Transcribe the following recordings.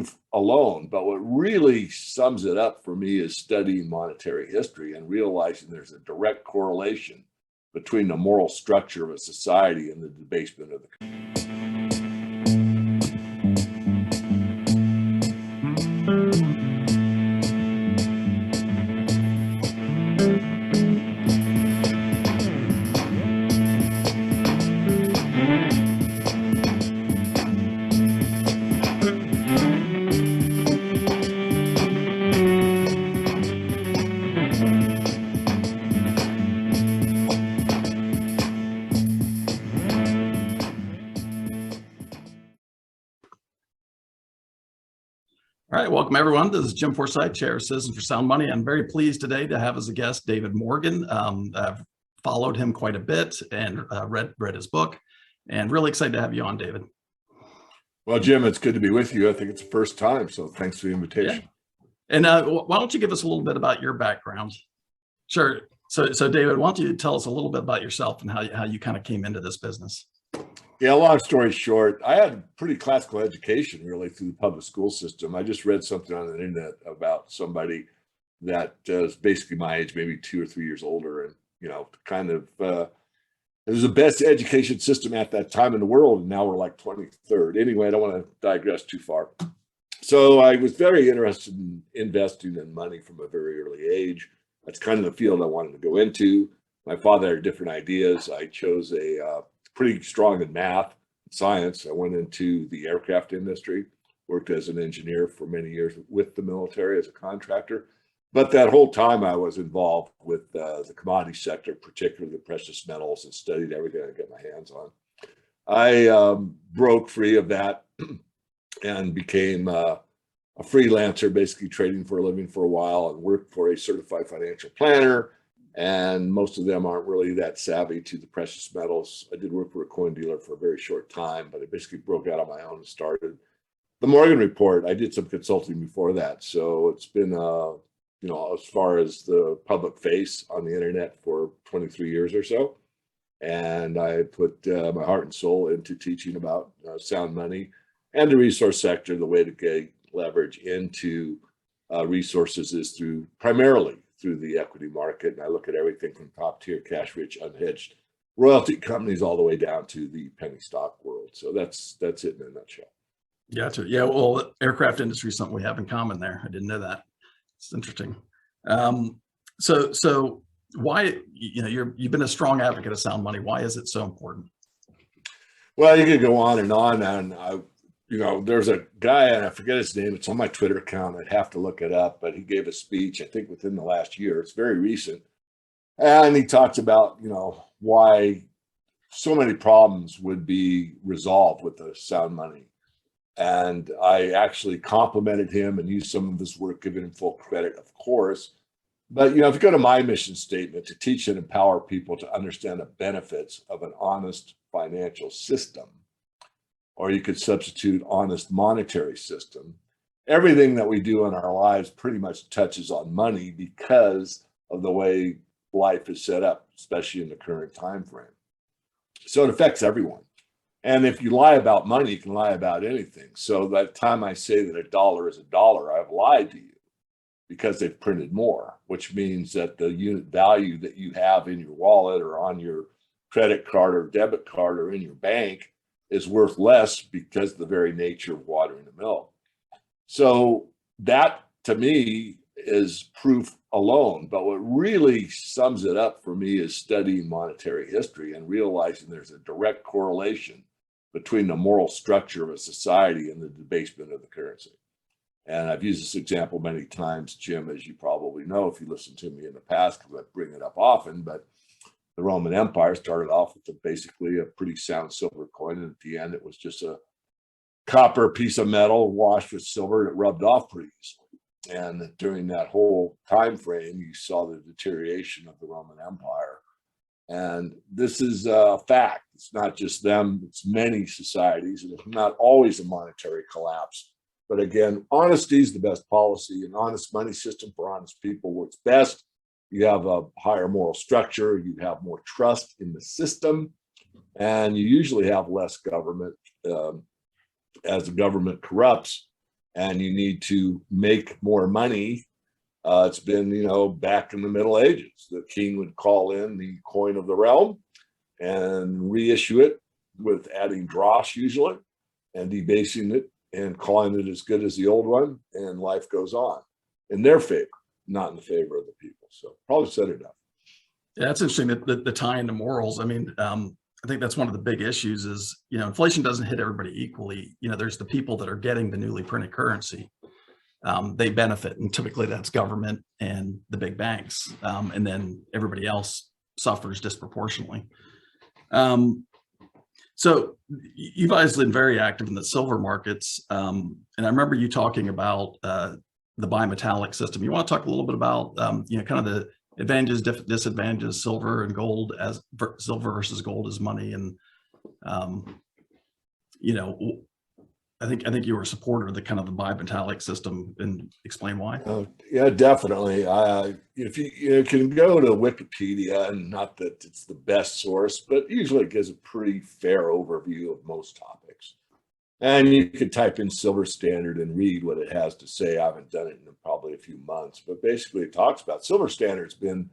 proof alone, but what really sums it up for me is studying monetary history and realizing there's a direct correlation between the moral structure of a society and the debasement of the All right, welcome everyone. This is Jim Forsythe, Chair of Citizens for Sound Money. I'm very pleased today to have as a guest David Morgan. I've followed him quite a bit and read his book, and really excited to have you on, David. Well, Jim, it's good to be with you. I think it's the first time, so thanks for the invitation. Yeah. And why don't you give us a little bit about your background? Sure. So David, why don't you tell us a little bit about yourself and how you kind of came into this business? Yeah, long story short, I had a pretty classical education really through the public school system. I just read something on the internet about somebody that is basically my age, maybe 2 or 3 years older, and it was the best education system at that time in the world, and now we're like 23rd. Anyway, I don't want to digress too far. So I was very interested in investing in money from a very early age. That's kind of the field I wanted to go into. My father had different ideas. I chose a pretty strong in math, science. I went into the aircraft industry, worked as an engineer for many years with the military as a contractor. But that whole time I was involved with the commodity sector, particularly the precious metals, and studied everything I could get my hands on. I broke free of that and became a freelancer, basically trading for a living for a while, and worked for a certified financial planner. And most of them aren't really that savvy to the precious metals. I did work for a coin dealer for a very short time, but I basically broke out on my own and started the Morgan Report. I did some consulting before that. So it's been, as far as the public face on the internet for 23 years or so. And I put my heart and soul into teaching about sound money and the resource sector. The way to get leverage into resources is primarily through the equity market. And I look at everything from top tier, cash rich, unhedged royalty companies all the way down to the penny stock world. So that's it in a nutshell. Gotcha. Yeah, well, the aircraft industry is something we have in common there. I didn't know that. It's interesting. So why, you've been a strong advocate of sound money. Why is it so important? Well, you could go on, and there's a guy, and I forget his name. It's on my Twitter account. I'd have to look it up, but he gave a speech, I think within the last year. It's very recent. And he talked about, why so many problems would be resolved with the sound money. And I actually complimented him and used some of his work, giving him full credit, of course. But, if you go to my mission statement, to teach and empower people to understand the benefits of an honest financial system, or you could substitute honest monetary system. Everything that we do in our lives pretty much touches on money because of the way life is set up, especially in the current time frame. So it affects everyone. And if you lie about money, you can lie about anything. So by the time I say that a dollar is a dollar, I've lied to you because they've printed more, which means that the unit value that you have in your wallet or on your credit card or debit card or in your bank is worth less because of the very nature of watering the milk. So that, to me, is proof alone. But what really sums it up for me is studying monetary history and realizing there's a direct correlation between the moral structure of a society and the debasement of the currency. And I've used this example many times, Jim, as you probably know, if you listened to me in the past, because I bring it up often, but the Roman Empire started off with basically a pretty sound silver coin, and at the end it was just a copper piece of metal washed with silver, and it rubbed off pretty easily. And during that whole time frame, you saw the deterioration of the Roman Empire. And this is a fact. It's not just them, it's many societies, and it's not always a monetary collapse. But again, honesty is the best policy. An honest money system for honest people works best. You have a higher moral structure, you have more trust in the system, and you usually have less government. As the government corrupts, and you need to make more money. It's been, back in the Middle Ages, the king would call in the coin of the realm and reissue it with adding dross usually and debasing it and calling it as good as the old one, and life goes on in their favor, not in the favor of the people. So probably said enough. Yeah, that's interesting, the tie into morals. I mean, I think that's one of the big issues is, inflation doesn't hit everybody equally. There's the people that are getting the newly printed currency. They benefit, and typically that's government and the big banks, and then everybody else suffers disproportionately. So you've always been very active in the silver markets, and I remember you talking about the bimetallic system. You want to talk a little bit about kind of the advantages, disadvantages, silver and gold, as silver versus gold as money, and I think you were a supporter of the kind of the bimetallic system, and explain why. Yeah, definitely. If you can go to Wikipedia, and not that it's the best source, but usually it gives a pretty fair overview of most topics. And you could type in silver standard and read what it has to say. I haven't done it in probably a few months, but basically it talks about silver standard's been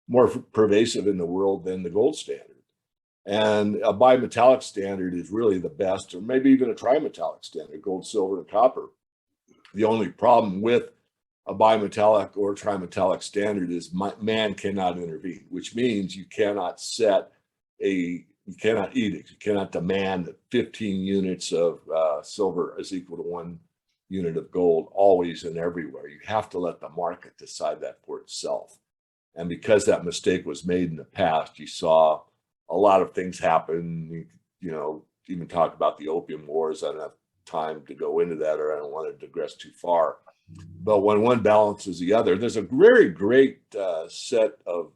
more pervasive in the world than the gold standard. And a bimetallic standard is really the best, or maybe even a trimetallic standard, gold, silver, and copper. The only problem with a bimetallic or trimetallic standard is man cannot intervene, which means you cannot you cannot edict, you cannot demand that 15 units of silver is equal to 1 unit of gold always and everywhere. You have to let the market decide that for itself. And because that mistake was made in the past, you saw a lot of things happen, even talk about the opium wars. I don't have time to go into that, or I don't want to digress too far. But when one balances the other, there's a very great set of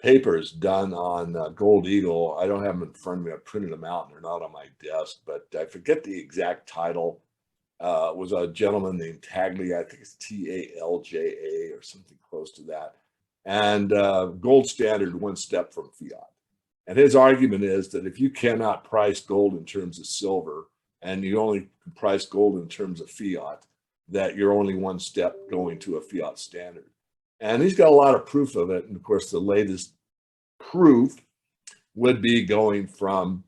papers done on Gold Eagle. I don't have them in front of me. I printed them out and they're not on my desk, but I forget the exact title. It was a gentleman named Tagley. I think it's Talja or something close to that. And gold standard one step from fiat. And his argument is that if you cannot price gold in terms of silver, and you only price gold in terms of fiat, that you're only one step going to a fiat standard. And he's got a lot of proof of it. And of course, the latest proof would be going from,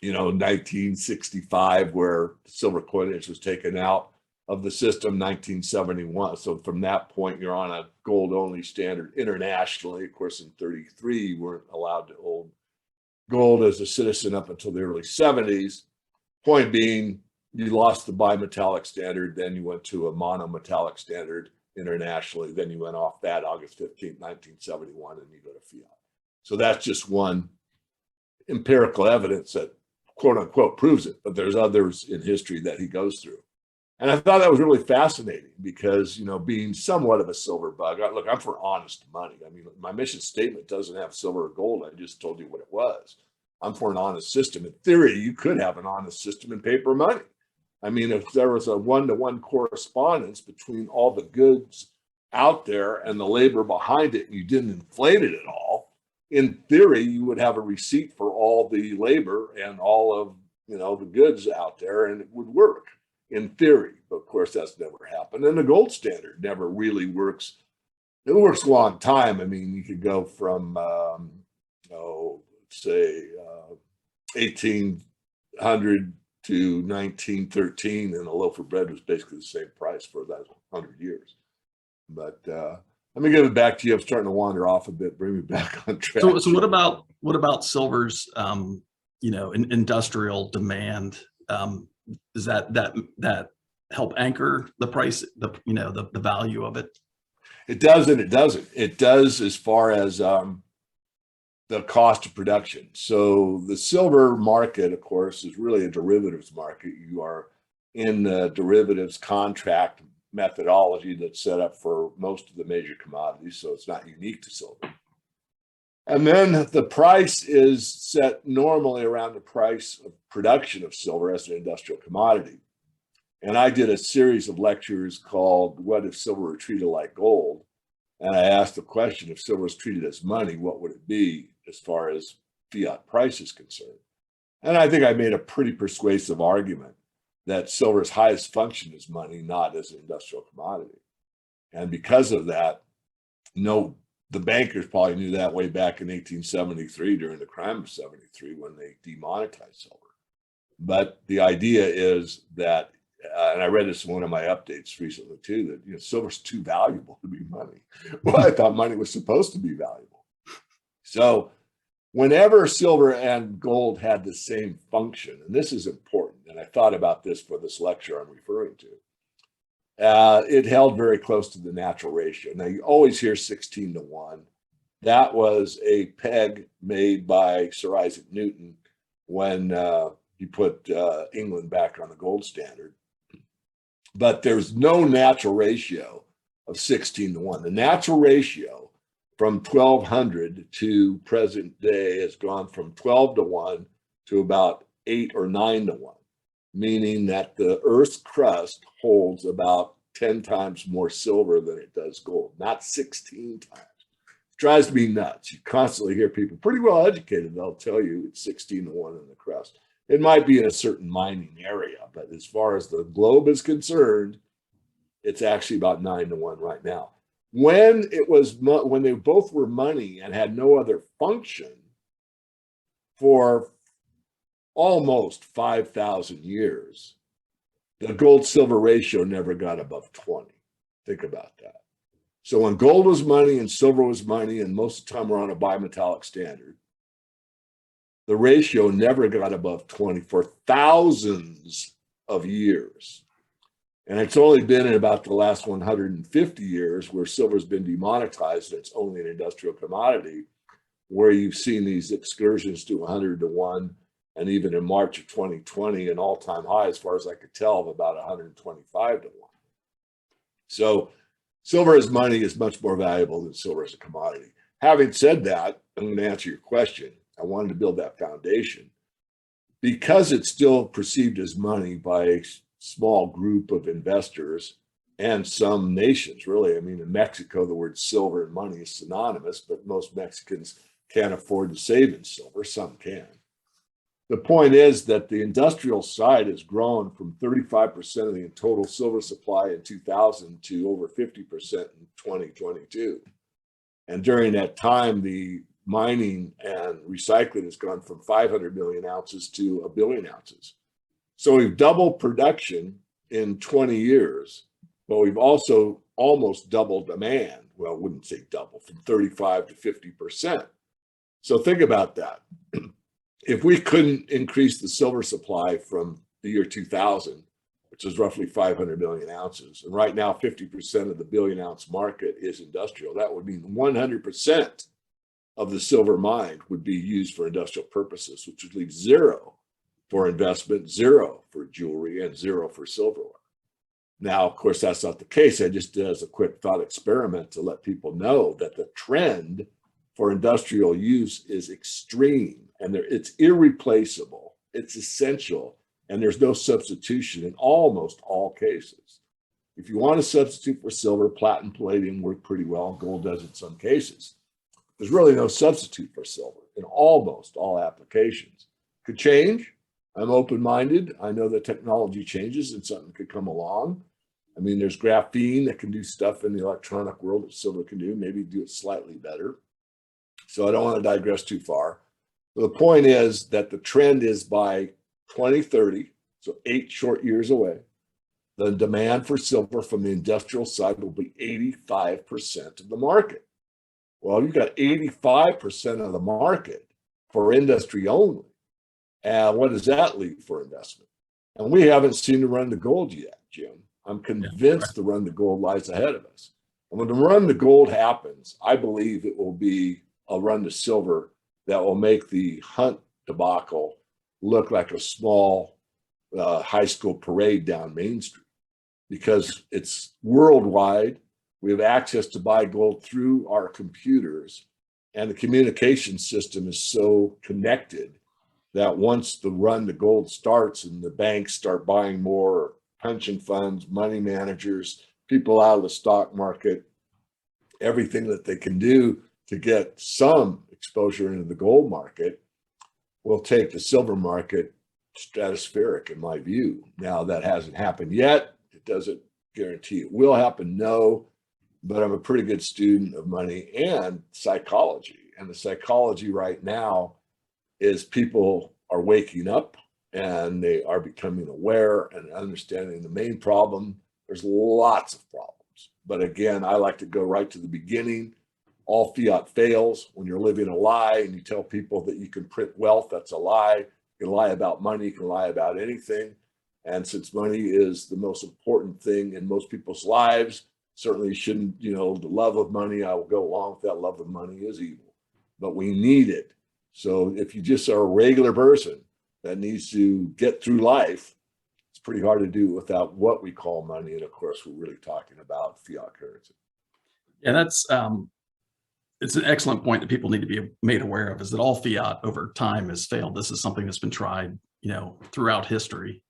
1965, where silver coinage was taken out of the system, 1971. So from that point, you're on a gold only standard internationally. Of course, in 33, you weren't allowed to hold gold as a citizen up until the early 70s. Point being, you lost the bimetallic standard, then you went to a monometallic standard internationally. Then you went off that August 15th, 1971, and you go to fiat. So that's just one empirical evidence that quote unquote proves it, but there's others in history that he goes through. And I thought that was really fascinating because, being somewhat of a silver bug, look, I'm for honest money. I mean, my mission statement doesn't have silver or gold. I just told you what it was. I'm for an honest system. In theory, you could have an honest system in paper money. I mean, if there was a one-to-one correspondence between all the goods out there and the labor behind it, and you didn't inflate it at all, in theory, you would have a receipt for all the labor and all of, the goods out there, and it would work in theory. But of course, that's never happened. And the gold standard never really works. It works a long time. I mean, you could go from, say 1800 to 1913, and a loaf of bread was basically the same price for that 100 years. But let me give it back to you. I'm starting to wander off a bit. Bring me back on track. So what about silver's industrial demand? Does that help anchor the price, the value of it? It does and it doesn't. It does as far as the cost of production. So the silver market, of course, is really a derivatives market. You are in the derivatives contract methodology that's set up for most of the major commodities, so it's not unique to silver. And then the price is set normally around the price of production of silver as an industrial commodity. And I did a series of lectures called What If Silver Were Treated Like Gold? And I asked the question, if silver was treated as money, what would it be as far as fiat price is concerned? And I think I made a pretty persuasive argument that silver's highest function is money, not as an industrial commodity. And because of that, no, the bankers probably knew that way back in 1873 during the crime of 73 when they demonetized silver. But the idea is that, and I read this in one of my updates recently too, that silver's too valuable to be money. Well, I thought money was supposed to be valuable. So whenever silver and gold had the same function, and this is important, and I thought about this for this lecture I'm referring to, it held very close to the natural ratio. Now, you always hear 16 to 1. That was a peg made by Sir Isaac Newton when he put England back on the gold standard. But there's no natural ratio of 16 to 1. The natural ratio from 1200 to present day has gone from 12 to 1 to about 8 or 9 to 1. Meaning that the Earth's crust holds about 10 times more silver than it does gold, not 16 times. It drives me nuts. You constantly hear people pretty well educated, they'll tell you it's 16 to 1 in the crust. It might be in a certain mining area, but as far as the globe is concerned, it's actually about 9 to 1 right now. When they both were money and had no other function for almost 5,000 years, the gold-silver ratio never got above 20. Think about that. So when gold was money and silver was money, and most of the time we're on a bimetallic standard, the ratio never got above 20 for thousands of years. And it's only been in about the last 150 years where silver's been demonetized and it's only an industrial commodity, where you've seen these excursions to 100 to 1. And even in March of 2020, an all-time high, as far as I could tell, of about 125 to 1. So silver as money is much more valuable than silver as a commodity. Having said that, I'm going to answer your question. I wanted to build that foundation. Because it's still perceived as money by a small group of investors and some nations, really. I mean, in Mexico, the word silver and money is synonymous, but most Mexicans can't afford to save in silver. Some can. The point is that the industrial side has grown from 35% of the total silver supply in 2000 to over 50% in 2022. And during that time, the mining and recycling has gone from 500 million ounces to 1 billion ounces. So we've doubled production in 20 years, but we've also almost doubled demand. Well, I wouldn't say double, from 35 to 50%. So think about that. If we couldn't increase the silver supply from the year 2000, which is roughly 500 million ounces, and right now 50% of the billion ounce market is industrial, that would mean 100% of the silver mined would be used for industrial purposes, which would leave zero for investment, zero for jewelry, and zero for silverware. Now, of course, that's not the case. I just did as a quick thought experiment to let people know that the trend for industrial use is extreme, and it's irreplaceable, it's essential, and there's no substitution in almost all cases. If you want to substitute for silver, platinum, palladium work pretty well, gold does in some cases. There's really no substitute for silver in almost all applications. Could change. I'm open-minded. I know that technology changes and something could come along. I mean, there's graphene that can do stuff in the electronic world that silver can do, maybe do it slightly better. So I don't want to digress too far. But the point is that the trend is by 2030, so 8 short years away, the demand for silver from the industrial side will be 85% of the market. Well, you've got 85% of the market for industry only. And what does that leave for investment? And we haven't seen the run to gold yet, Jim. I'm convinced the run to gold lies ahead of us. And when the run to gold happens, I believe it will be a run to silver that will make the Hunt debacle look like a small high school parade down Main Street, because it's worldwide. We have access to buy gold through our computers, and the communication system is so connected that once the run to gold starts and the banks start buying more, pension funds, money managers, people out of the stock market, everything that they can do to get some exposure into the gold market will take the silver market stratospheric in my view. Now that hasn't happened yet. It doesn't guarantee it will happen, no, but I'm a pretty good student of money and psychology. And the psychology right now is people are waking up and they are becoming aware and understanding the main problem. There's lots of problems. But again, I like to go right to the beginning. All fiat fails. When you're living a lie and you tell people that you can print wealth, that's a lie. You can lie about money, you can lie about anything. And since money is the most important thing in most people's lives, certainly shouldn't, the love of money, I will go along with that. Love of money is evil, but we need it. So if you just are a regular person that needs to get through life, it's pretty hard to do without what we call money. And of course, we're really talking about fiat currency. Yeah, that's it's an excellent point that people need to be made aware of, is that all fiat over time has failed. This is something that's been tried, throughout history.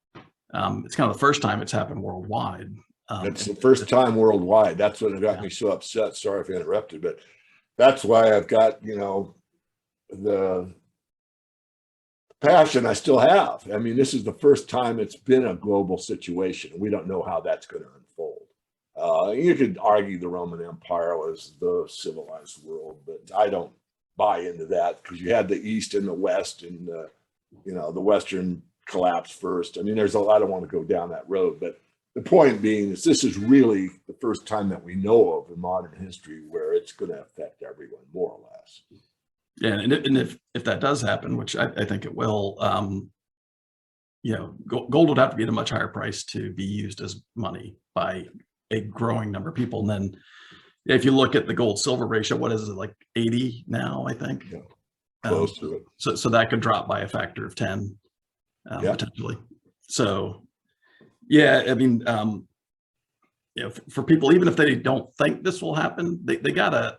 It's kind of the first time it's happened worldwide. It's the first time worldwide. That's what got me so upset. Sorry if I interrupted, but that's why I've got, the passion I still have. I mean, this is the first time it's been a global situation. We don't know how that's going to unfold. You could argue the Roman Empire was the civilized world, but I don't buy into that, because you had the East and the West, and the Western collapsed first. I mean, I don't want to go down that road, but the point being is this is really the first time that we know of in modern history where it's going to affect everyone, more or less. Yeah, and if that does happen, which I think it will, gold would have to be at a much higher price to be used as money by a growing number of people. And then if you look at the gold silver ratio, what is it, like 80 now, I think? Yeah, close to it. So that could drop by a factor of 10, potentially. So, yeah, I mean, for people, even if they don't think this will happen, they gotta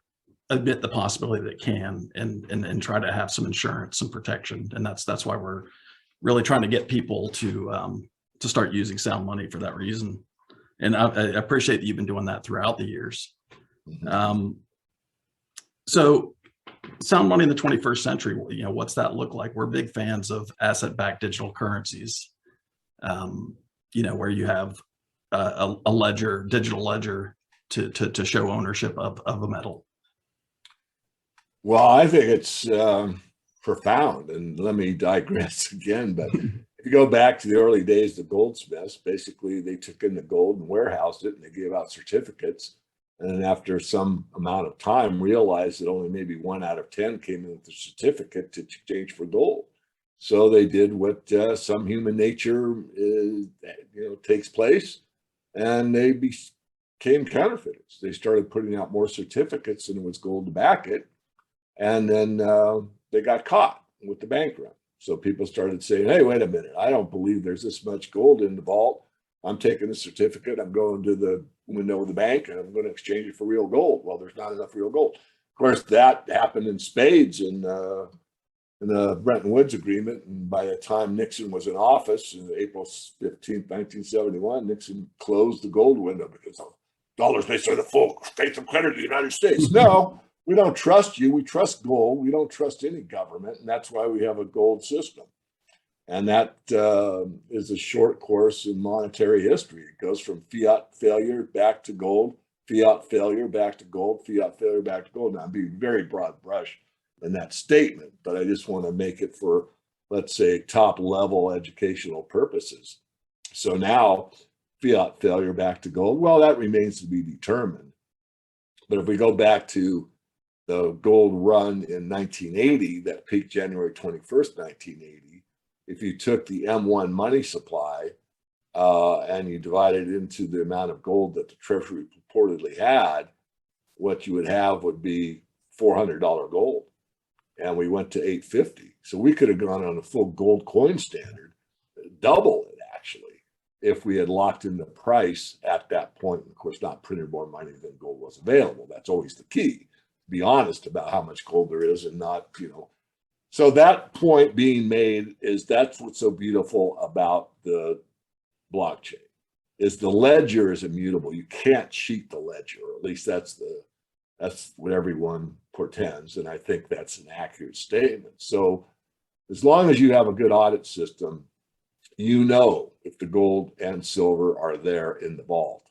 admit the possibility that it can, and try to have some insurance, some protection. And that's why we're really trying to get people to start using sound money for that reason. And I appreciate that you've been doing that throughout the years. So sound money in the 21st century, what's that look like? We're big fans of asset-backed digital currencies, where you have a ledger, digital ledger to show ownership of a metal. Well, I think it's profound, and let me digress again, but if you go back to the early days of goldsmiths, basically they took in the gold and warehoused it, and they gave out certificates. And then after some amount of time, realized that only maybe 1 out of 10 came in with the certificate to exchange for gold. So they did what some human nature takes place, and they became counterfeiters. They started putting out more certificates than there was gold to back it, and then they got caught with the bank run. So people started saying, hey, wait a minute, I don't believe there's this much gold in the vault. I'm taking the certificate, I'm going to the window of the bank, and I'm going to exchange it for real gold. Well, there's not enough real gold. Of course, that happened in spades in the Bretton Woods Agreement. And by the time Nixon was in office, in April 15th, 1971, Nixon closed the gold window because dollars based on the full faith and credit of the United States. No, we don't trust you. We trust gold. We don't trust any government. And that's why we have a gold system. And that is a short course in monetary history. It goes from fiat failure back to gold, fiat failure back to gold, fiat failure back to gold. Now, I'm being very broad brush in that statement, but I just want to make it for, let's say, top level educational purposes. So now fiat failure back to gold, well, that remains to be determined. But if we go back to the gold run in 1980, that peaked January 21st, 1980, if you took the M1 money supply and you divided it into the amount of gold that the Treasury purportedly had, what you would have would be $400 gold. And we went to $850. So we could have gone on a full gold coin standard, double it actually, if we had locked in the price at that point. Of course, not printed more money than gold was available. That's always the key. Be honest about how much gold there is, and not, So that point being made is that's what's so beautiful about the blockchain, is the ledger is immutable. You can't cheat the ledger, or at least that's what everyone portends. And I think that's an accurate statement. So as long as you have a good audit system, you know if the gold and silver are there in the vault.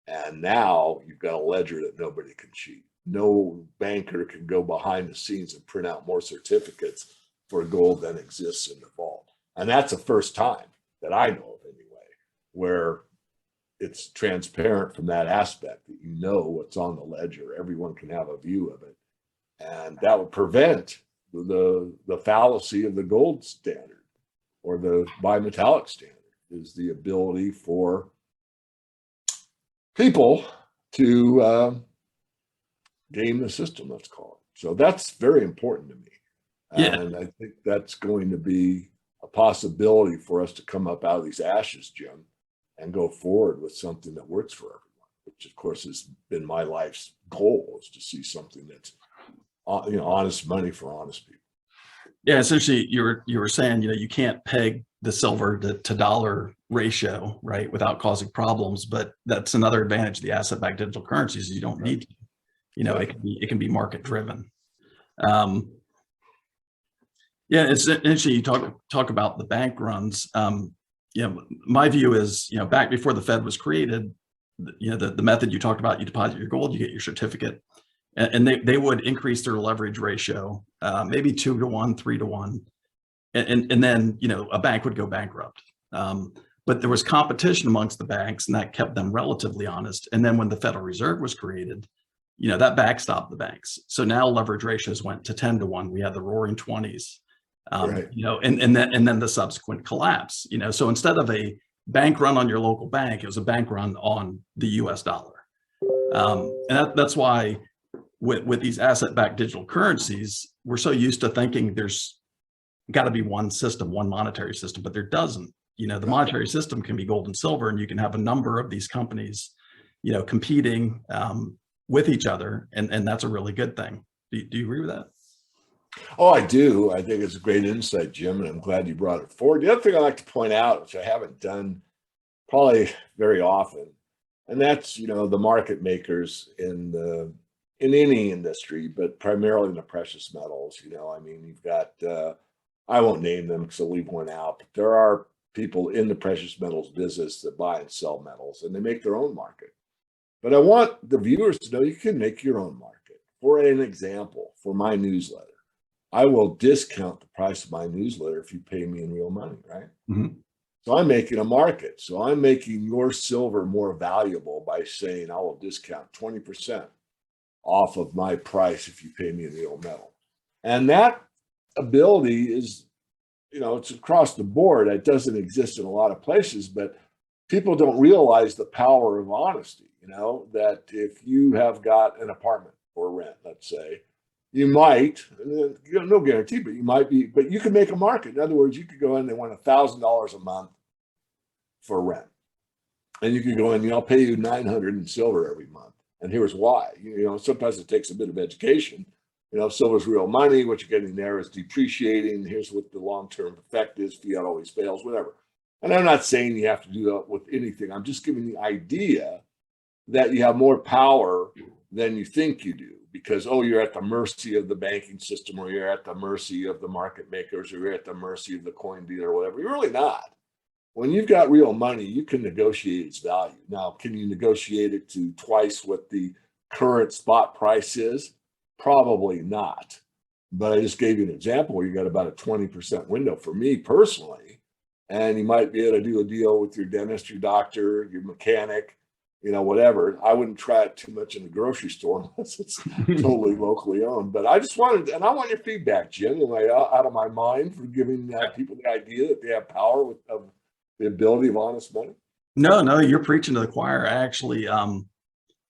And now you've got a ledger that nobody can cheat. No banker can go behind the scenes and print out more certificates for gold than exists in the vault. And that's the first time that I know of anyway, where it's transparent from that aspect that you know what's on the ledger. Everyone can have a view of it. And that would prevent the fallacy of the gold standard or the bimetallic standard, is the ability for people to game the system, let's call it. So that's very important to me. Yeah. And I think that's going to be a possibility for us to come up out of these ashes, Jim, and go forward with something that works for everyone, which of course has been my life's goal, is to see something that's honest money for honest people. Yeah, essentially you were saying, you can't peg the silver to dollar ratio, right, without causing problems. But that's another advantage of the asset-backed digital currencies. You don't need to. It can be market driven. Yeah, it's interesting. You talk about the bank runs. My view is, back before the Fed was created, the method you talked about, you deposit your gold, you get your certificate, and they would increase their leverage ratio, maybe 2 to 1, 3 to 1, and then a bank would go bankrupt. But there was competition amongst the banks, and that kept them relatively honest. And then when the Federal Reserve was created, that backstopped the banks. So now leverage ratios went to 10 to 1. We had the roaring 20s. Right. And then the subsequent collapse. So instead of a bank run on your local bank, it was a bank run on the US dollar. And that's why with these asset-backed digital currencies, we're so used to thinking there's got to be one system, one monetary system, but there doesn't. The monetary system can be gold and silver, and you can have a number of these companies, competing with each other, and that's a really good thing. Do you agree with that? Oh, I do. I think it's a great insight, Jim, and I'm glad you brought it forward. The other thing I like to point out, which I haven't done probably very often, and that's the market makers in any industry, but primarily in the precious metals. You've got I won't name them because I'll leave one out, but there are people in the precious metals business that buy and sell metals, and they make their own market. But I want the viewers to know you can make your own market. For an example, for my newsletter, I will discount the price of my newsletter if you pay me in real money, right? Mm-hmm. So I'm making a market. So I'm making your silver more valuable by saying I will discount 20% off of my price if you pay me in real metal. And that ability is, it's across the board. It doesn't exist in a lot of places, but people don't realize the power of honesty, that if you have got an apartment for rent, let's say, you might, no guarantee, but you might be, but you can make a market. In other words, you could go in and want $1,000 a month for rent. And you could go in, I'll pay you $900 in silver every month. And here's why. Sometimes it takes a bit of education. Silver's real money. What you're getting there is depreciating. Here's what the long-term effect is. Fiat always fails, whatever. And I'm not saying you have to do that with anything. I'm just giving the idea that you have more power than you think you do, because, you're at the mercy of the banking system, or you're at the mercy of the market makers, or you're at the mercy of the coin dealer, or whatever. You're really not. When you've got real money, you can negotiate its value. Now, can you negotiate it to twice what the current spot price is? Probably not. But I just gave you an example where you got about a 20% window for me personally. And you might be able to do a deal with your dentist, your doctor, your mechanic, whatever. I wouldn't try it too much in the grocery store unless it's totally locally owned. But I just wanted, and I want your feedback, Jim. Am I out of my mind for giving people the idea that they have power of the ability of honest money? No, you're preaching to the choir. I actually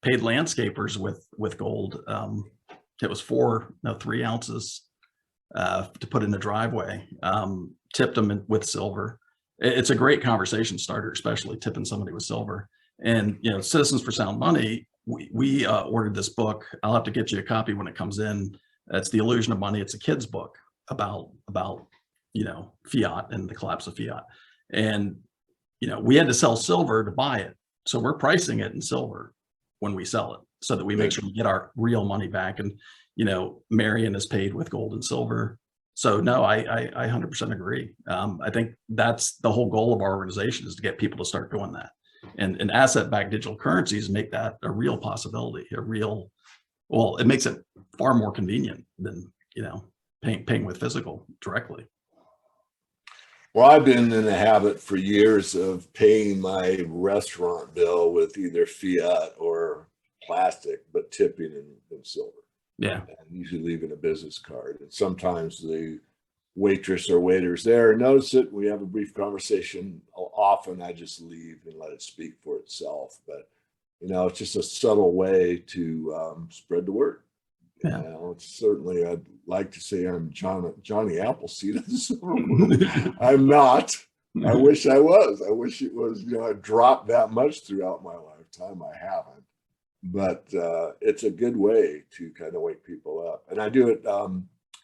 paid landscapers with gold. It was 3 ounces to put in the driveway. Tipped them with silver. It's a great conversation starter, especially tipping somebody with silver. And Citizens for Sound Money, we ordered this book. I'll have to get you a copy when it comes in. It's The Illusion of Money. It's a kid's book about fiat and the collapse of fiat. And we had to sell silver to buy it, so we're pricing it in silver when we sell it, so that we make sure we get our real money back. And Marion is paid with gold and silver. So no, I 100% agree. I think that's the whole goal of our organization, is to get people to start doing that. And asset-backed digital currencies make that a real possibility, well, it makes it far more convenient than, paying with physical directly. Well, I've been in the habit for years of paying my restaurant bill with either fiat or plastic, but tipping in silver, Yeah. and usually leaving a business card. And sometimes the waitress or waiters there notice it. We have a brief conversation. Often I just leave and let it speak for itself. But it's just a subtle way to spread the word. Yeah. It's certainly, I'd like to say I'm Johnny Appleseed of the silver world. I'm not. I wish I was. I wish it was, I dropped that much throughout my lifetime. I haven't. But it's a good way to kind of wake people up. And I do it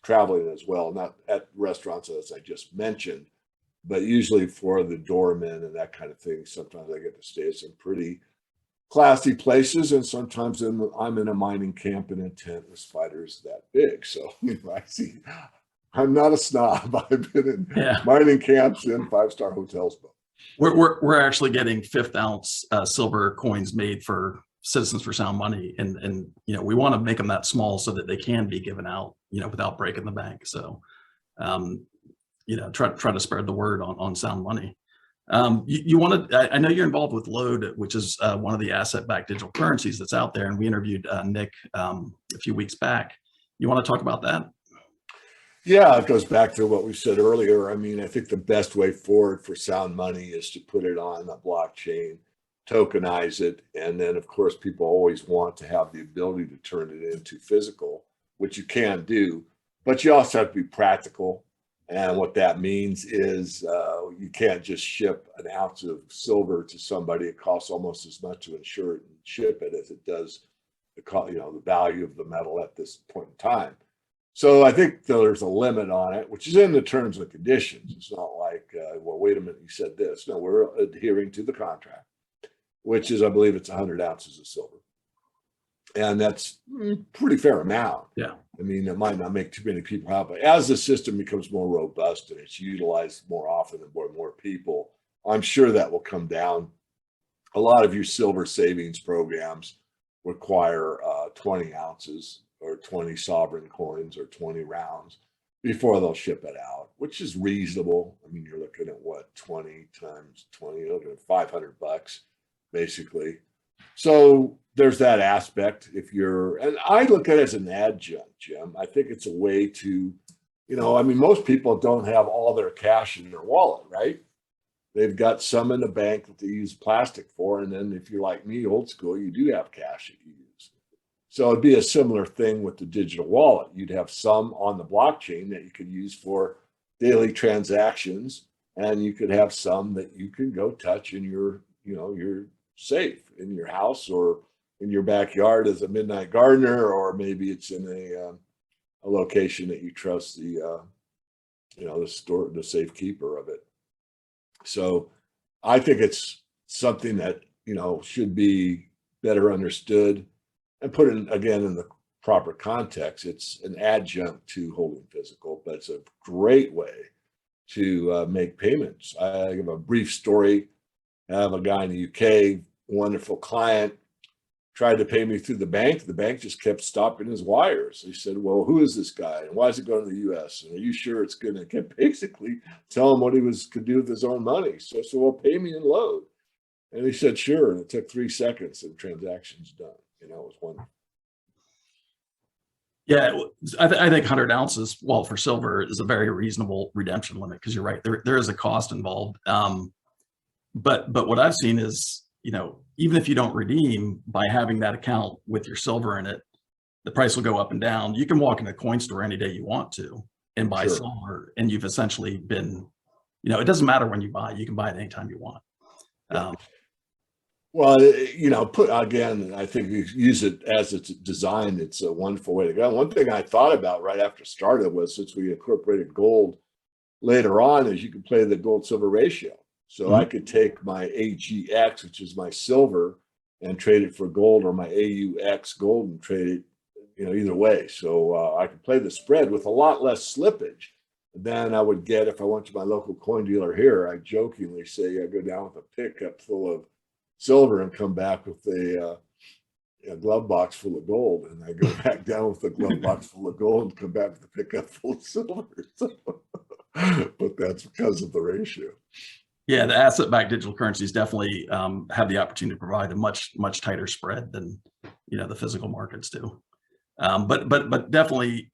traveling as well, not at restaurants as I just mentioned, but usually for the doormen and that kind of thing. Sometimes I get to stay at some pretty classy places, and sometimes I'm in a mining camp in a tent with spiders that big. So I see, I'm not a snob. I've been in mining camps and 5-star hotels. We're actually getting 5th ounce silver coins made for Citizens for Sound Money, and we want to make them that small so that they can be given out, without breaking the bank. So try to spread the word on sound money. You want to, I know you're involved with Load, which is one of the asset-backed digital currencies that's out there, and we interviewed Nick a few weeks back. You want to talk about that? Yeah, it goes back to what we said earlier. I mean, I think the best way forward for sound money is to put it on a blockchain, tokenize it, and then of course people always want to have the ability to turn it into physical, which you can do, but you also have to be practical. And what that means is you can't just ship an ounce of silver to somebody. It costs almost as much to insure it and ship it as it does the value of the metal at this point in time. So I think there's a limit on it, which is in the terms and conditions. It's not like, well, wait a minute, you said this. No, we're adhering to the contract, which is, I believe it's 100 ounces of silver. And that's pretty fair amount. Yeah. I mean, it might not make too many people happy. As the system becomes more robust and it's utilized more often and more people, I'm sure that will come down. A lot of your silver savings programs require 20 ounces or 20 sovereign coins or 20 rounds before they'll ship it out, which is reasonable. I mean, you're looking at what, 20 times 20, you're looking at $500 basically. So there's that aspect. And I look at it as an adjunct, Jim. I think it's a way to, I mean, most people don't have all their cash in their wallet, right? They've got some in the bank that they use plastic for. And then if you're like me, old school, you do have cash that you use. So it'd be a similar thing with the digital wallet. You'd have some on the blockchain that you could use for daily transactions. And you could have some that you can go touch in your safe in your house or in your backyard as a midnight gardener, or maybe it's in a location that you trust the safekeeper of it. So I think it's something that should be better understood and put it again in the proper context. It's an adjunct to holding physical, but it's a great way to make payments. I give a brief story. I have a guy in the UK, wonderful client, tried to pay me through the bank. The bank just kept stopping his wires. He said, well, who is this guy? And why is it going to the US? And are you sure it's going to basically tell him what he could do with his own money? So I said, well, pay me in Load. And he said, sure. And it took 3 seconds and the transaction's done. It was wonderful. Yeah, I think 100 ounces, well, for silver is a very reasonable redemption limit, because you're right, there is a cost involved. But what I've seen is, even if you don't redeem, by having that account with your silver in it, the price will go up and down. You can walk into a coin store any day you want to and buy silver, and you've essentially been, it doesn't matter when you buy, you can buy it anytime you want. Well, again, I think you use it as it's designed. It's a wonderful way to go. One thing I thought about right after it started was, since we incorporated gold later on, is you can play the gold silver ratio. So I could take my AGX, which is my silver, and trade it for gold, or my AUX gold and trade it, either way. So I could play the spread with a lot less slippage. Then I would get, if I went to my local coin dealer here, I jokingly say I go down with a pickup full of silver and come back with a glove box full of gold, and I go back down with a glove box full of gold and come back with a pickup full of silver. So, but that's because of the ratio. Yeah, the asset-backed digital currencies definitely have the opportunity to provide a much tighter spread than the physical markets do. But definitely,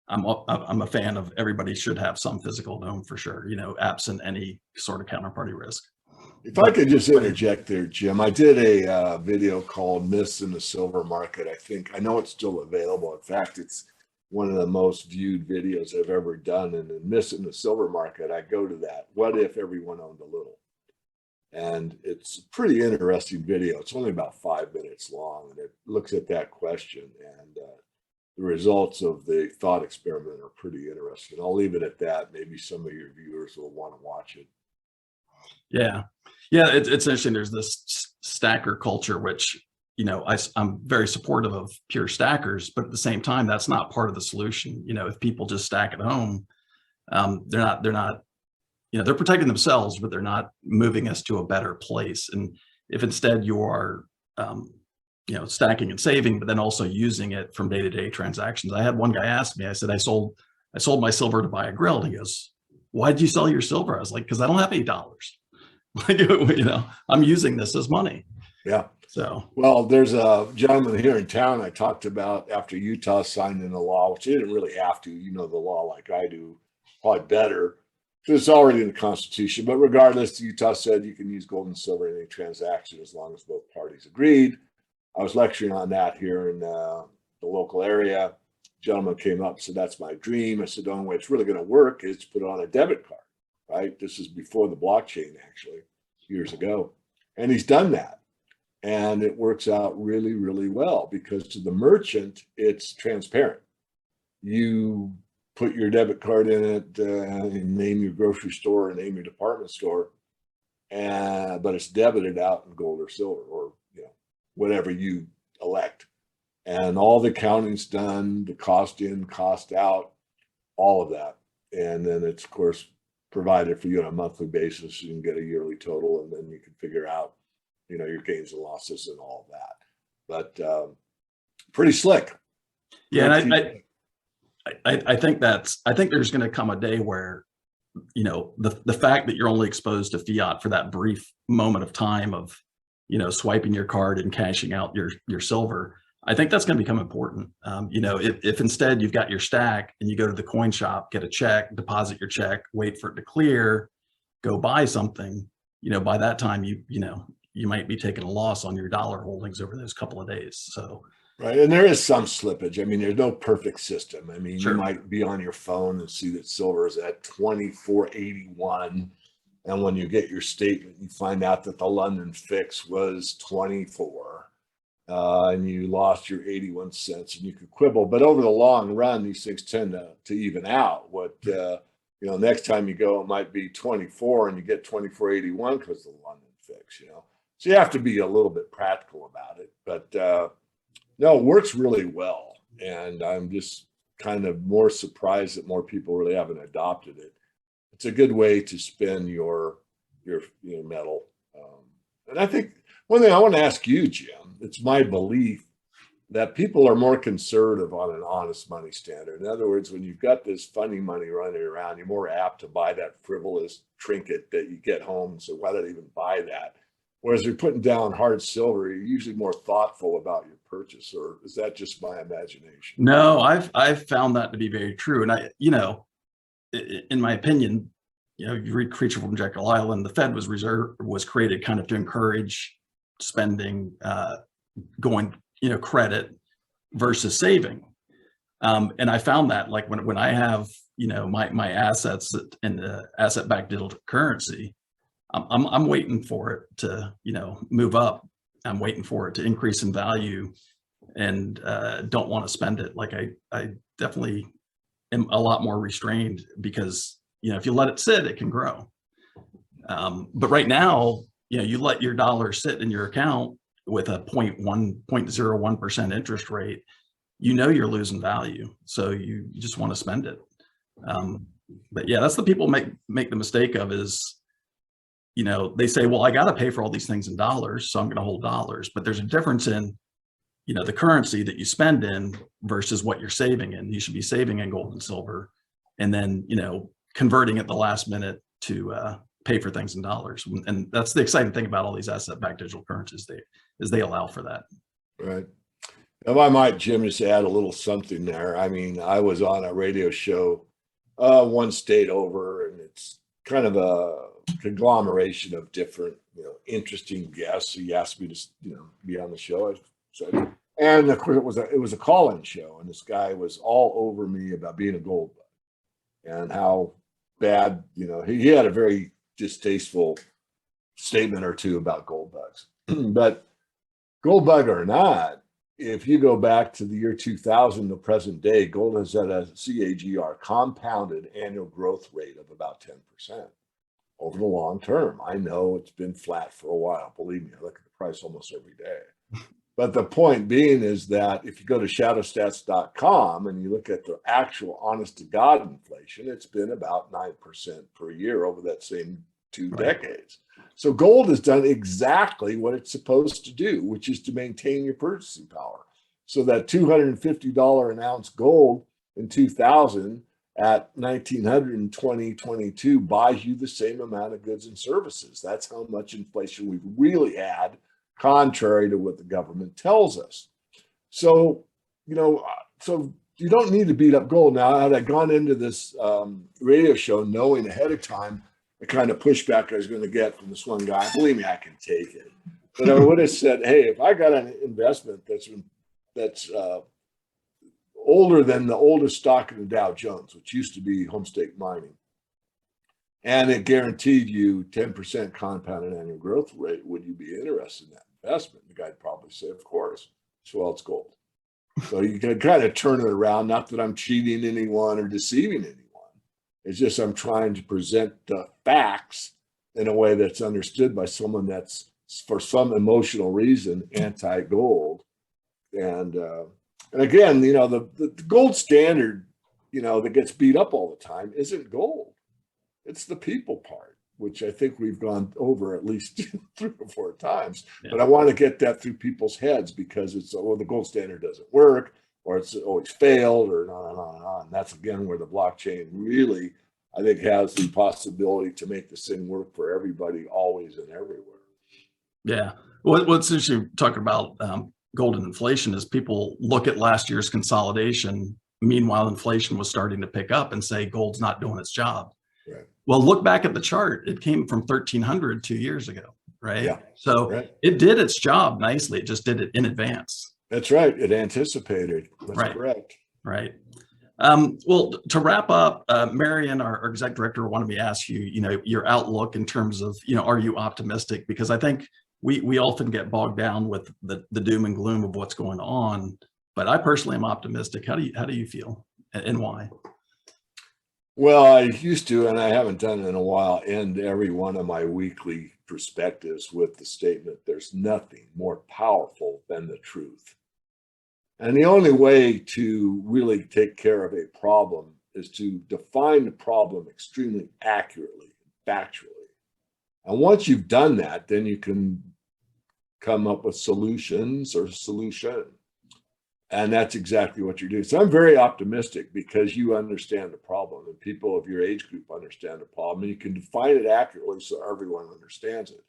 I'm a fan of everybody should have some physical to them for sure. Absent any sort of counterparty risk. If I could just interject there, Jim, I did a video called "Myths in the Silver Market." I know it's still available. In fact, it's one of the most viewed videos I've ever done. And in "Myths in the Silver Market," I go to that. What if everyone owned a little? And it's a pretty interesting video. It's only about 5 minutes long, and it looks at that question. And the results of the thought experiment are pretty interesting. I'll leave it at that. Maybe some of your viewers will want to watch it. Yeah. It's interesting. There's this stacker culture, which, I'm very supportive of pure stackers, but at the same time, that's not part of the solution. If people just stack at home, they're not, they're protecting themselves, but they're not moving us to a better place. And if instead you are, stacking and saving, but then also using it from day-to-day transactions. I had one guy ask me, I said, I sold my silver to buy a grill. And he goes, "Why'd you sell your silver?" I was like, "Because I don't have $8. Like, I'm using this as money." Yeah. So, well, there's a gentleman here in town I talked about after Utah signed into law, which they didn't really have to, the law like I do, probably better, because it's already in the Constitution. But regardless, Utah said you can use gold and silver in any transaction as long as both parties agreed. I was lecturing on that here in the local area. A gentleman came up and said, "That's my dream." I said, "The only way it's really going to work is to put it on a debit card," right? This is before the blockchain, actually, years ago. And he's done that. And it works out really, really well because to the merchant, it's transparent. You put your debit card in it, and name your grocery store and name your department store, but it's debited out in gold or silver or whatever you elect. And all the accounting's done, the cost in, cost out, all of that. And then it's, of course, provided for you on a monthly basis. You can get a yearly total, and then you can figure out your gains and losses and all of that. But pretty slick. yeah, and I think there's going to come a day where the fact that you're only exposed to fiat for that brief moment of time of swiping your card and cashing out your silver, I think that's going to become important. If instead you've got your stack and you go to the coin shop, get a check, deposit your check, wait for it to clear, go buy something, by that time you might be taking a loss on your dollar holdings over those couple of days. So, right. And there is some slippage. I mean, there's no perfect system. I mean, sure. You might be on your phone and see that silver is at 24.81. And when you get your statement, you find out that the London fix was 24. And you lost your 81 cents, and you could quibble. But over the long run, these things tend to even out. Next time you go, it might be 24 and you get 24.81 because of the London fix, So you have to be a little bit practical about it. But no, it works really well. And I'm just kind of more surprised that more people really haven't adopted it. It's a good way to spend your metal. And I think one thing I want to ask you, Jim, it's my belief that people are more conservative on an honest money standard. In other words, when you've got this funny money running around, you're more apt to buy that frivolous trinket that you get home. So why did I even buy that? Whereas you're putting down hard silver, you're usually more thoughtful about your purchase. Or is that just my imagination? No, I've found that to be very true. And in my opinion, you read Creature from Jekyll Island, the Fed was created kind of to encourage spending, going, credit versus saving. And I found that like when I have, my assets in the asset-backed digital currency, I'm waiting for it to, move up. I'm waiting for it to increase in value, and don't want to spend it. Like I definitely am a lot more restrained because, if you let it sit, it can grow. But right now, you let your dollar sit in your account with a 0.01% interest rate, you're losing value. So you just want to spend it. But yeah, that's the people make the mistake of is, they say, well, I got to pay for all these things in dollars, so I'm going to hold dollars. But there's a difference in, the currency that you spend in versus what you're saving in. You should be saving in gold and silver, and then, converting at the last minute to pay for things in dollars. And that's the exciting thing about all these asset-backed digital currencies. They allow for that. Right. If I might, Jim, just add a little something there. I mean, I was on a radio show one state over, and it's kind of a conglomeration of different, interesting guests. He asked me to, be on the show. I said, and of course it was a call-in show, and this guy was all over me about being a gold bug and how bad, he had a very distasteful statement or two about gold bugs. But gold bug or not, if you go back to the year 2000, the present day, gold has had a CAGR, compounded annual growth rate of about 10% over the long term. I know it's been flat for a while. Believe me, I look at the price almost every day. But the point being is that if you go to shadowstats.com and you look at the actual honest to God inflation, it's been about 9% per year over that same 2 decades. So gold has done exactly what it's supposed to do, which is to maintain your purchasing power. So that $250 an ounce gold in 2000 at 1900 in 2022 buys you the same amount of goods and services. That's how much inflation we've really had, contrary to what the government tells us. So, so you don't need to beat up gold. Now, had I gone into this radio show knowing ahead of time the kind of pushback I was going to get from this one guy, believe me, I can take it. But I would have said, hey, if I got an investment that's older than the oldest stock in the Dow Jones, which used to be Homestake Mining, and it guaranteed you 10% compounded annual growth rate, would you be interested in that investment? The guy'd probably say, of course. Well, it's gold. So you can kind of turn it around. Not that I'm cheating anyone or deceiving anyone. It's just I'm trying to present the facts in a way that's understood by someone that's, for some emotional reason, anti-gold. And again, the gold standard, that gets beat up all the time isn't gold. It's the people part, which I think we've gone over at least 3 or 4 times. Yeah. But I want to get that through people's heads because it's, the gold standard doesn't work, or it's always failed, or on and on and on. And that's, again, where the blockchain really, I think, has the possibility to make this thing work for everybody, always and everywhere. Yeah. What's interesting talking about gold and inflation is people look at last year's consolidation. Meanwhile, inflation was starting to pick up and say gold's not doing its job. Right. Well, look back at the chart. It came from 1,300 2 years ago, right? Yeah. So it did its job nicely. It just did it in advance. That's right. It anticipated. That's correct. Right. Well, to wrap up, Marion, our exec director, wanted me to ask you, your outlook in terms of, are you optimistic? Because I think we often get bogged down with the doom and gloom of what's going on. But I personally am optimistic. How do you feel, and why? Well, I used to, and I haven't done it in a while, end every one of my weekly perspectives with the statement, there's nothing more powerful than the truth. And the only way to really take care of a problem is to define the problem extremely accurately, factually. And once you've done that, then you can come up with solutions or solution. And that's exactly what you're doing. So I'm very optimistic because you understand the problem, and people of your age group understand the problem, and you can define it accurately so everyone understands it.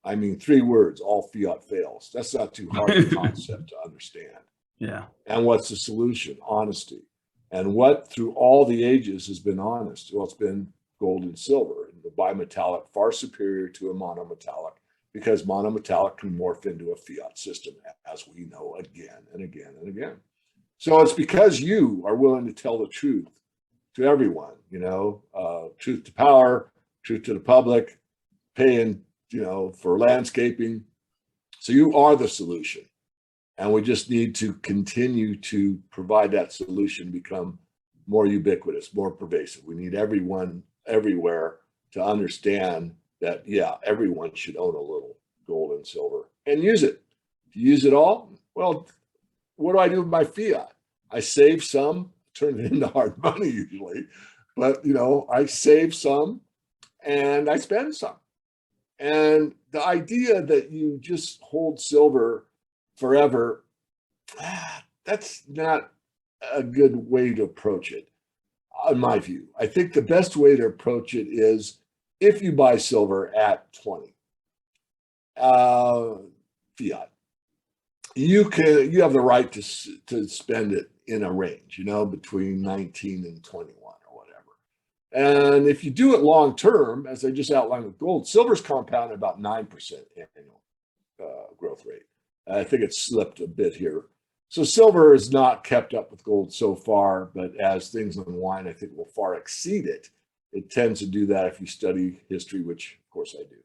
I mean, 3 words, all fiat fails. That's not too hard a concept to understand. Yeah. And what's the solution? Honesty. And what through all the ages has been honest? Well, it's been gold and silver, and the bimetallic far superior to a monometallic, because monometallic can morph into a fiat system, as we know, again and again and again. So it's because you are willing to tell the truth to everyone, truth to power, truth to the public, paying, for landscaping. So you are the solution. And we just need to continue to provide that solution, become more ubiquitous, more pervasive. We need everyone everywhere to understand that, everyone should own a little gold and silver and use it. To use it all, well, what do I do with my fiat? I save some, turn it into hard money usually, but I save some and I spend some. And the idea that you just hold silver forever, that's not a good way to approach it, in my view. I think the best way to approach it is if you buy silver at 20 fiat, you have the right to spend it in a range, between 19 and 21 or whatever. And if you do it long term, as I just outlined with gold, silver's compounded about 9% annual growth rate. I think it's slipped a bit here. So silver has not kept up with gold so far, but as things unwind, I think will far exceed it. It tends to do that if you study history, which of course I do.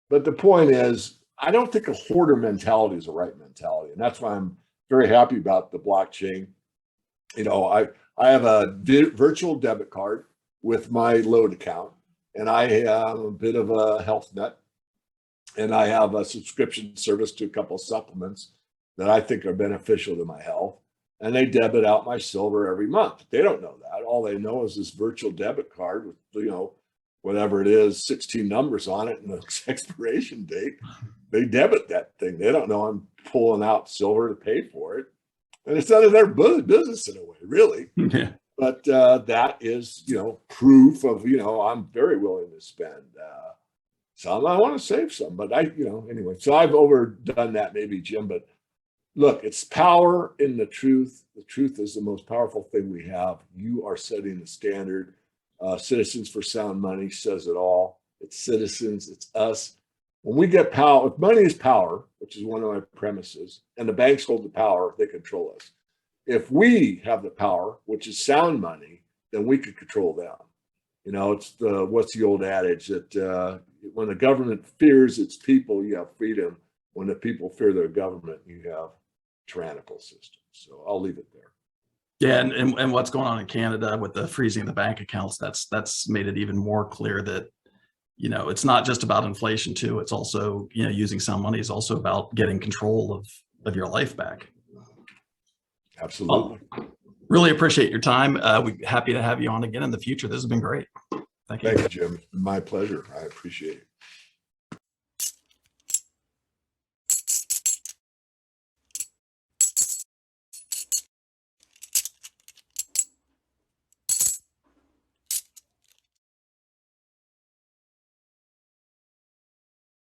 But the point is, I don't think a hoarder mentality is the right mentality. And that's why I'm very happy about the blockchain. I have a virtual debit card with my load account, and I have a bit of a health nut, and I have a subscription service to a couple of supplements that I think are beneficial to my health. And they debit out my silver every month. They don't know that. All they know is this virtual debit card with, whatever it is, 16 numbers on it and the expiration date. They debit that thing. They don't know I'm pulling out silver to pay for it. And it's none of their business in a way, really. Yeah. But that is, proof of, I'm very willing to spend some. I want to save some, but anyway. So I've overdone that maybe, Jim, but look, it's power in the truth. The truth is the most powerful thing we have. You are setting the standard. Citizens for Sound Money says it all. It's citizens, it's us. When we get power, if money is power, which is one of my premises, and the banks hold the power, they control us. If we have the power, which is sound money, then we could control them. It's what's the old adage that when the government fears its people, you have freedom. When the people fear their government, you have tyrannical systems. So I'll leave it there. Yeah, and what's going on in Canada with the freezing of the bank accounts, that's made it even more clear that, it's not just about inflation too. It's also, using sound money is also about getting control of your life back. Absolutely. Well, really appreciate your time. We're happy to have you on again in the future. This has been great. Thank you. Thank you, Jim. My pleasure. I appreciate it.